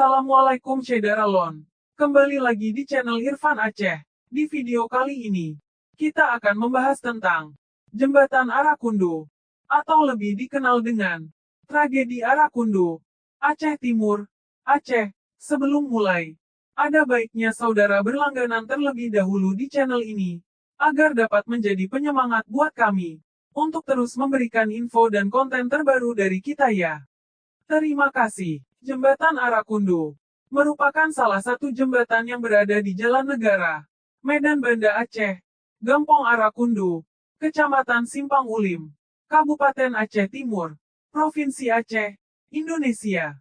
Assalamualaikum Syederalon. Kembali lagi di channel Irfan Aceh. Di video kali ini, kita akan membahas tentang Jembatan Arakundo, atau lebih dikenal dengan Tragedi Arakundo, Aceh Timur, Aceh. Sebelum mulai, ada baiknya saudara berlangganan terlebih dahulu di channel ini, agar dapat menjadi penyemangat buat kami, untuk terus memberikan info dan konten terbaru dari kita ya. Terima kasih. Jembatan Arakundo merupakan salah satu jembatan yang berada di Jalan Negara, Medan Banda Aceh, Gampong Arakundo, Kecamatan Simpang Ulim, Kabupaten Aceh Timur, Provinsi Aceh, Indonesia.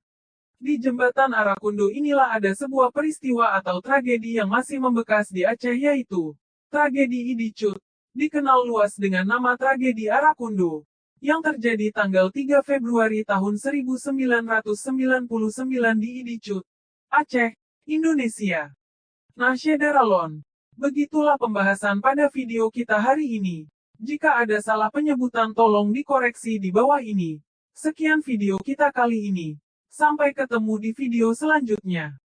Di Jembatan Arakundo inilah ada sebuah peristiwa atau tragedi yang masih membekas di Aceh, yaitu Tragedi Idicut, dikenal luas dengan nama Tragedi Arakundo, yang terjadi tanggal 3 Februari tahun 1999 di Idicut, Aceh, Indonesia. Nah Syederalon, begitulah pembahasan pada video kita hari ini. Jika ada salah penyebutan tolong dikoreksi di bawah ini. Sekian video kita kali ini. Sampai ketemu di video selanjutnya.